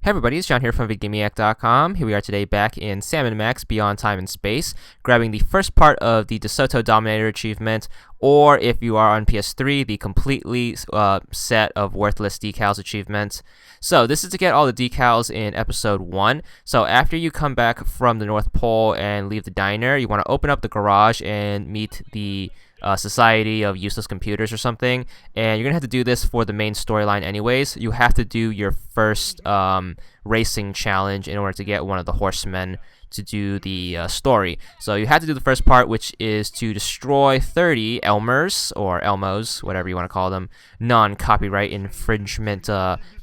Hey everybody, it's John here from VidGamiac.com. Here we are today back in Salmon Max Beyond Time and Space, grabbing the first part of the DeSoto Dominator achievement, or if you are on PS3, the completely set of Worthless Decals achievements. So this is to get all the decals in Episode 1. So after you come back from the North Pole and leave the diner, you want to open up the garage and meet the Society of Useless Computers or something, and you're gonna have to do this for the main storyline anyways. You have to do your first racing challenge in order to get one of the horsemen to do the story. So you have to do the first part, which is to destroy 30 Elmers, or Elmos, whatever you want to call them, non-copyright infringement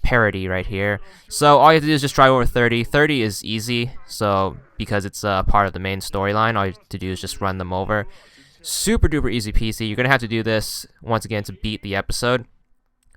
parody right here. So all you have to do is just drive over 30. 30 is easy, so because it's part of the main storyline, all you have to do is just run them over. Super duper easy peasy. You're going to have to do this once again to beat the episode.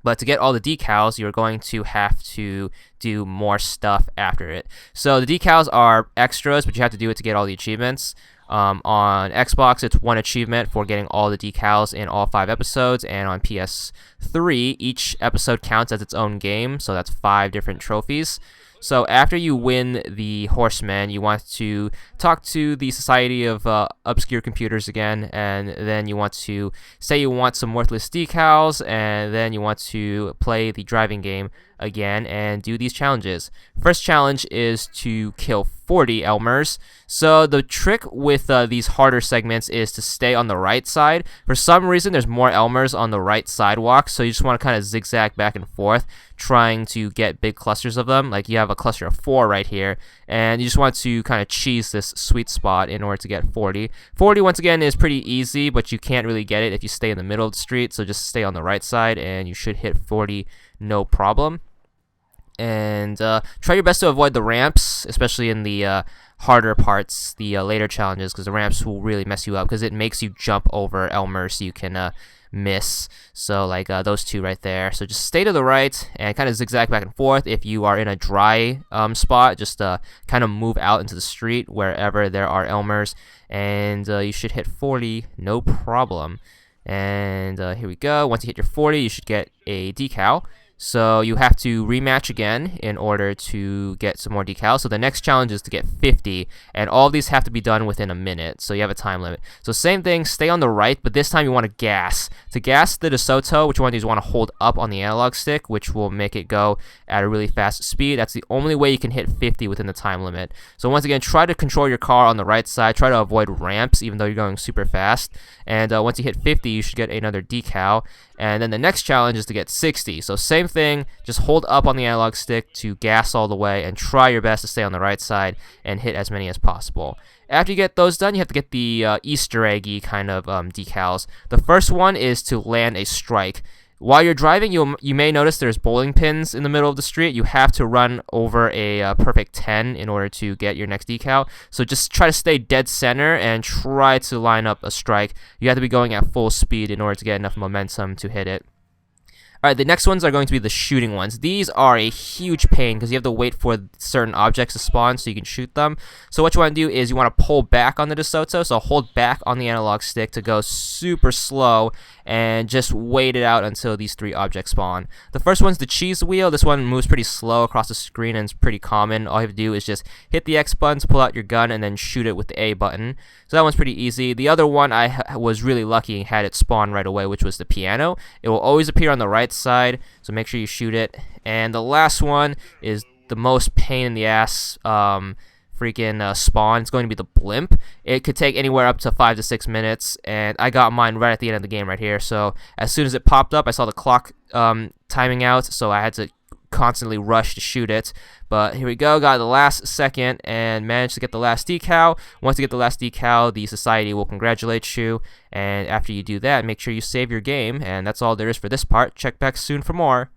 But to get all the decals, you're going to have to do more stuff after it. So the decals are extras, but you have to do it to get all the achievements. On Xbox, it's one achievement for getting all the decals in all 5 episodes, and on PS3, each episode counts as its own game, so that's 5 different trophies. So after you win the horseman, you want to talk to the Society of Obscure Computers again, and then you want to say you want some worthless decals, and then you want to play the driving game again and do these challenges. First challenge is to kill 40 Elmers. So the trick with these harder segments is to stay on the right side. For some reason, there's more Elmers on the right sidewalk, so you just want to kind of zigzag back and forth, trying to get big clusters of them. Like you have a cluster of 4 right here, and you just want to kind of cheese this sweet spot in order to get 40. 40, once again, is pretty easy, but you can't really get it if you stay in the middle of the street, so just stay on the right side, and you should hit 40 no problem. And try your best to avoid the ramps, especially in the harder parts, the later challenges, because the ramps will really mess you up, because it makes you jump over Elmer so you can miss. So like those 2 right there. So just stay to the right and kind of zigzag back and forth. If you are in a dry spot, just kind of move out into the street wherever there are Elmers, and you should hit 40 no problem. And here we go. Once you hit your 40, you should get a decal. So you have to rematch again in order to get some more decals. So the next challenge is to get 50, and all of these have to be done within a minute, so you have a time limit. So same thing, stay on the right, but this time you want to gas. To gas the DeSoto, what you want to do is want to hold up on the analog stick, which will make it go at a really fast speed. That's the only way you can hit 50 within the time limit. So once again, try to control your car on the right side. Try to avoid ramps, even though you're going super fast. And once you hit 50, you should get another decal. And then the next challenge is to get 60. So same thing, just hold up on the analog stick to gas all the way and try your best to stay on the right side and hit as many as possible. After you get those done, you have to get the Easter eggy kind of decals. The first one is to land a strike. While you're driving, you may notice there's bowling pins in the middle of the street. You have to run over a perfect 10 in order to get your next decal. So just try to stay dead center and try to line up a strike. You have to be going at full speed in order to get enough momentum to hit it. Alright, the next ones are going to be the shooting ones. These are a huge pain because you have to wait for certain objects to spawn so you can shoot them. So what you want to do is you want to pull back on the DeSoto, so hold back on the analog stick to go super slow and just wait it out until these 3 objects spawn. The first one's the cheese wheel. This one moves pretty slow across the screen and it's pretty common. All you have to do is just hit the X button to pull out your gun and then shoot it with the A button. So that one's pretty easy. The other one I was really lucky and had it spawn right away, which was the piano. It will always appear on the right side, so make sure you shoot it. And the last one is the most pain in the ass freaking spawn. It's going to be the blimp. It could take anywhere up to 5 to 6 minutes, and I got mine right at the end of the game right here. So as soon as it popped up, I saw the clock timing out, so I had to constantly rush to shoot it. But here we go, got the last second and managed to get the last decal. Once you get the last decal, the society will congratulate you, and after you do that, make sure you save your game. And that's all there is for this part. Check back soon for more.